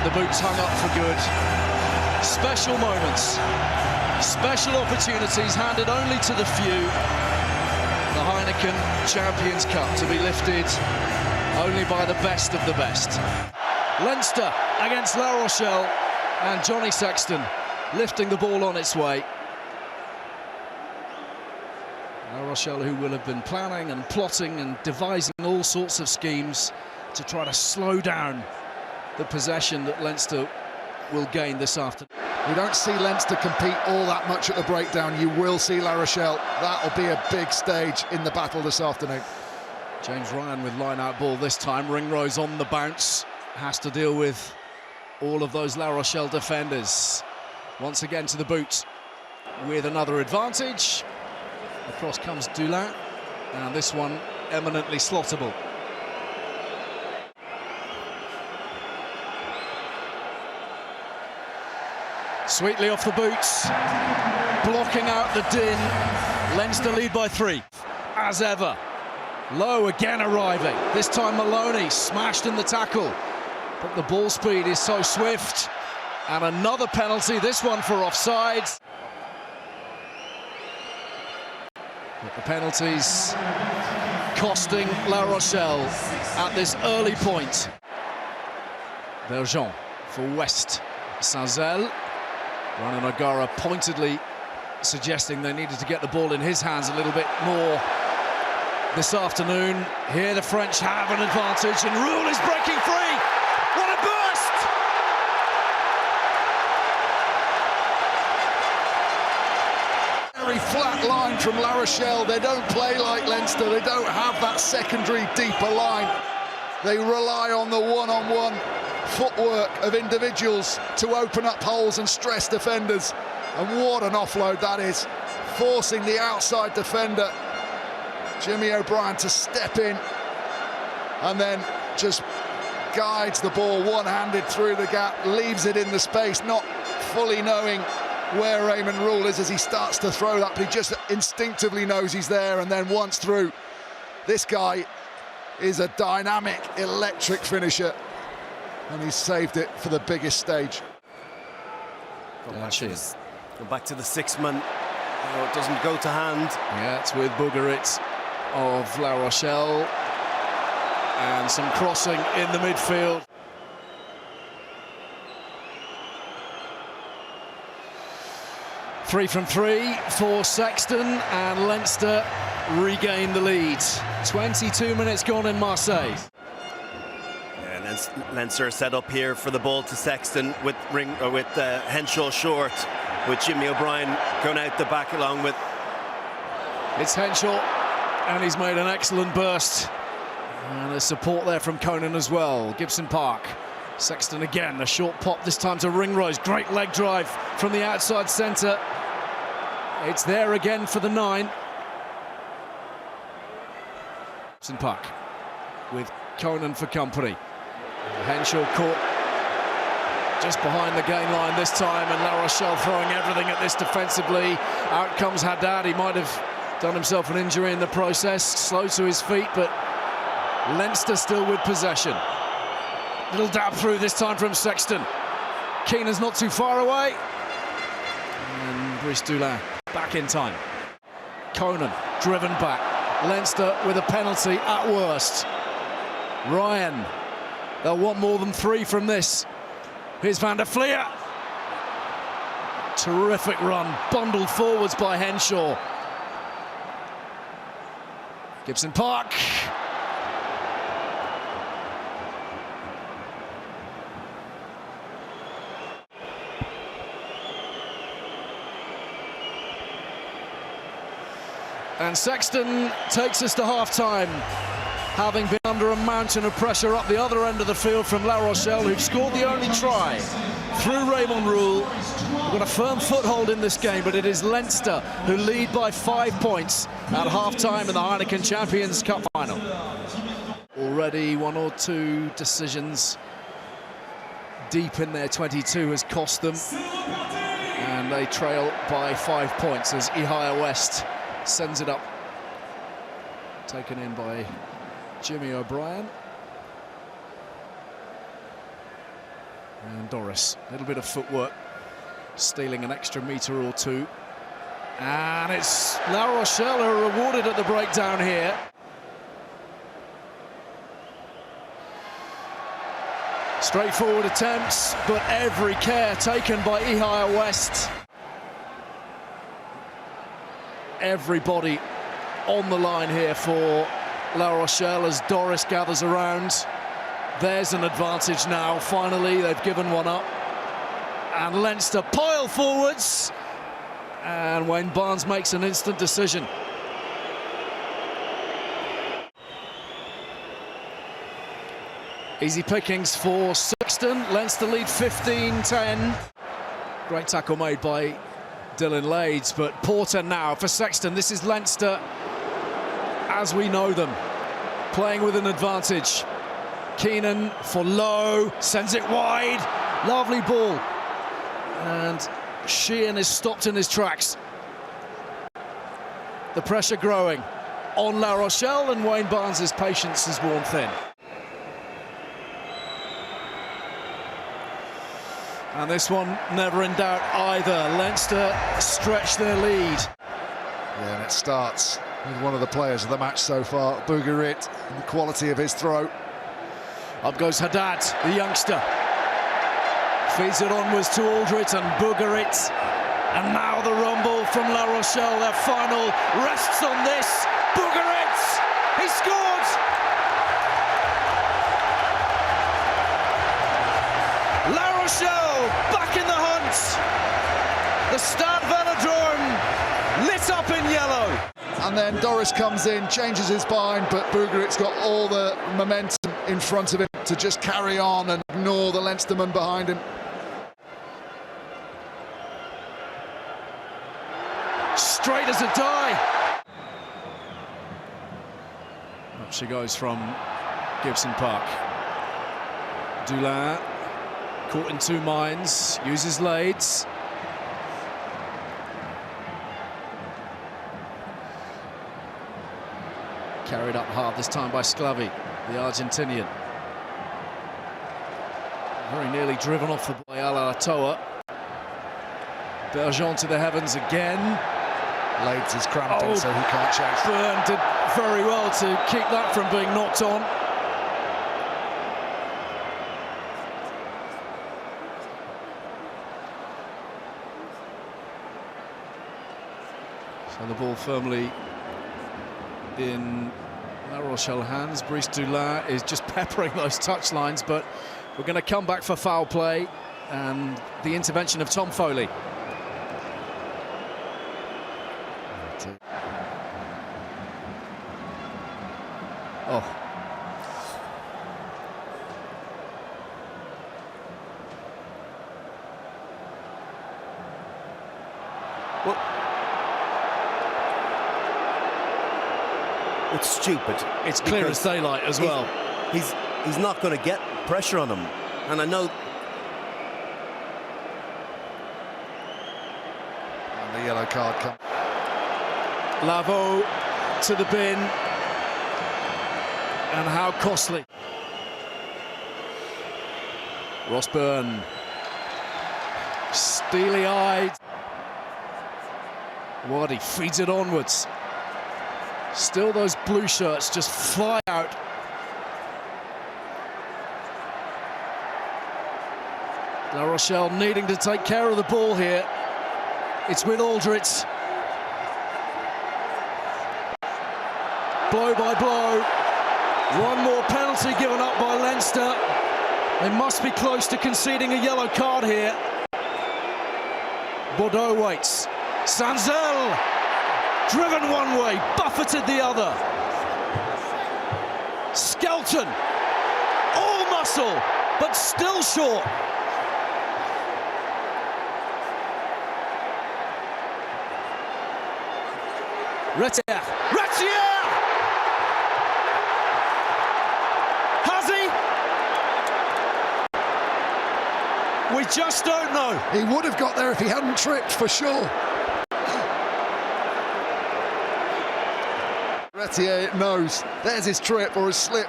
The boots hung up for good. Special moments, special opportunities handed only to the few. The Heineken Champions Cup to be lifted only by the best of the best. Leinster against La Rochelle, and Johnny Sexton lifting the ball on its way. La Rochelle, who will have been planning and plotting and devising all sorts of schemes to try to slow down the possession that Leinster will gain this afternoon. We don't see Leinster compete all that much at the breakdown. You will see La Rochelle. That'll be a big stage in the battle this afternoon. James Ryan with line-out ball this time. Ringrose on the bounce. Has to deal with all of those La Rochelle defenders. Once again to the boot with another advantage. Across comes Dulin, and this one eminently slottable. Sweetly off the boots, blocking out the din. Leinster lead by 3, as ever. Lowe again arriving, this time Maloney smashed in the tackle, but the ball speed is so swift. And another penalty, this one for offside. But the penalties costing La Rochelle at this early point. Bergeon for West. Saint-Zel. Ronan O'Gara pointedly suggesting they needed to get the ball in his hands a little bit more this afternoon. Here the French have an advantage, and Rule is breaking free. What a burst! Very flat line from La Rochelle. They don't play like Leinster. They don't have that secondary deeper line. They rely on the one-on-one footwork of individuals to open up holes and stress defenders. And what an offload that is, forcing the outside defender, Jimmy O'Brien, to step in and then just guides the ball one-handed through the gap, leaves it in the space, not fully knowing where Raymond Rule is as he starts to throw that, but he just instinctively knows he's there, and then once through. This guy is a dynamic, electric finisher, and he's saved it for the biggest stage. Go back to the 6 man. No, it doesn't go to hand. Yeah, it's with Bourgarit of La Rochelle, and some crossing in the midfield. Three from 3 for Sexton, and Leinster regain the lead. 22 minutes gone in Marseille. Leinster set up here for the ball to Sexton with Henshaw short, with Jimmy O'Brien going out the back along with... It's Henshaw, and he's made an excellent burst. And there's support there from Conan as well. Gibson Park. Sexton again, a short pop, this time to Ringrose. Great leg drive from the outside centre. It's there again for the 9. Gibson Park with Conan for company. Henshaw caught just behind the gain line this time, and La Rochelle throwing everything at this defensively. Out comes Haddad. He might have done himself an injury in the process. Slow to his feet, but Leinster still with possession. Little dab through this time from Sexton. Keenan's not too far away. And Brice Dulin back in time. Conan driven back. Leinster with a penalty at worst. Ryan. They'll want more than 3 from this. Here's Van der Fleer. Terrific run, bundled forwards by Henshaw. Gibson Park. And Sexton takes us to half-time, having been under a mountain of pressure up the other end of the field from La Rochelle, who've scored the only try through Raymond Rule. We've got a firm foothold in this game, but it is Leinster who lead by 5 points at half-time in the Heineken Champions Cup final. Already 1 or 2 decisions deep in their 22 has cost them, and they trail by 5 points as Ihaya West sends it up. Taken in by Jimmy O'Brien. And Doris, a little bit of footwork, stealing an extra metre or two. And it's La Rochelle who are rewarded at the breakdown here. Straightforward attempts, but every care taken by Ihia West. Everybody on the line here for La Rochelle as Doris gathers around. There's an advantage now. Finally, they've given one up. And Leinster pile forwards. And Wayne Barnes makes an instant decision. Easy pickings for Sexton. Leinster lead 15-10. Great tackle made by Dylan Lades, but Porter now for Sexton. This is Leinster as we know them, playing with an advantage. Keenan for Lowe, sends it wide. Lovely ball. And Sheehan is stopped in his tracks. The pressure growing on La Rochelle, and Wayne Barnes' patience is worn thin. And this one never in doubt either. Leinster stretch their lead. Yeah, and it starts with one of the players of the match so far, Bougarit, and the quality of his throw. Up goes Haddad, the youngster. Feeds it onwards to Aldrit and Bougarit. And now the rumble from La Rochelle. Their final rests on this. Bougarit! He scored! La Rochelle back in the hunt. The Stade Velodrome lit up in yellow. And then Doris comes in, changes his bind, but Bougarit's got all the momentum in front of him to just carry on and ignore the Leinsterman behind him. Straight as a die. Up she goes from Gibson Park. Dulin caught in two minds, uses Lades. Carried up hard this time by Sclavi, the Argentinian. Very nearly driven off the by Alatoa. Bergeon to the heavens again. Lades is cramping, so he can't chase. Byrne did very well to keep that from being knocked on. So the ball firmly in La Rochelle hands. Brice Dulin is just peppering those touch lines, but we're going to come back for foul play and the intervention of Tom Foley. Oh. Well, it's stupid. It's clear as daylight as well. He's not going to get pressure on him, and I know. And the yellow card comes. Lavo to the bin, and how costly. Ross Byrne, steely-eyed. Wadi feeds it onwards. Still those blue shirts just fly out. La Rochelle needing to take care of the ball here. It's with Aldrit. Blow by blow. One more penalty given up by Leinster. They must be close to conceding a yellow card here. Bordeaux waits. Sanzel, driven one way, buffeted the other. Skelton, all muscle, but still short. Retier. Has he? We just don't know. He would have got there if he hadn't tripped, for sure. Retier knows. There's his trip or his slip.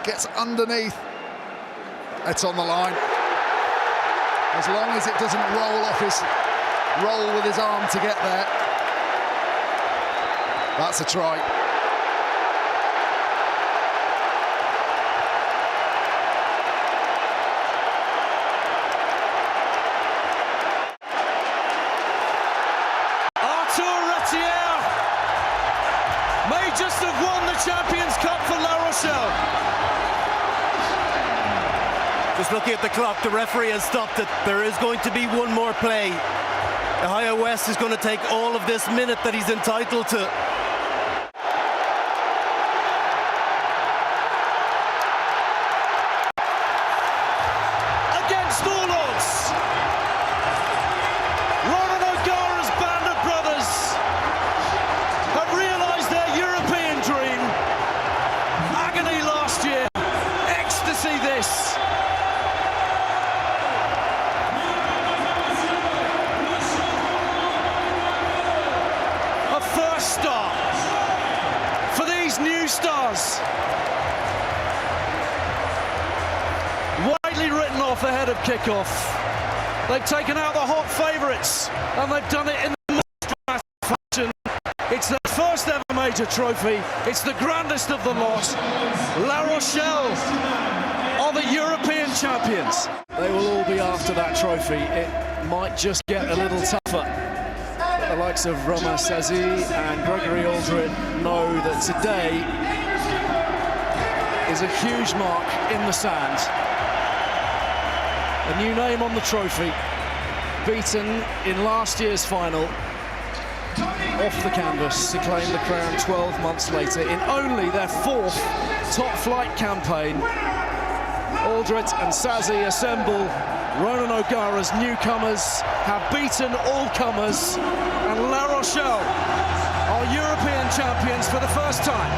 Gets underneath. It's on the line. As long as it doesn't roll with his arm to get there. That's a try. May just have won the Champions Cup for La Rochelle. Just looking at the clock, the referee has stopped it. There is going to be one more play. The Ohio West is going to take all of this minute that he's entitled to. Against all odds, Ronan O'Gara's band of brothers have realised their European dream. Agony last year, ecstasy this. A first start for these new stars. Widely written off ahead of kickoff. They've taken out the hot favourites and they've done it in the most dramatic fashion. It's their first ever major trophy. It's the grandest of the lot. La Rochelle are the European champions. They will all be after that trophy. It might just get a little tougher. The likes of Romain Sazy and Gregory Aldred know that today is a huge mark in the sand. A new name on the trophy, beaten in last year's final, off the canvas to claim the crown 12 months later in only their fourth top-flight campaign. Aldred and Sazy assemble Ronan O'Gara's newcomers, have beaten all comers, and La Rochelle are European champions for the first time.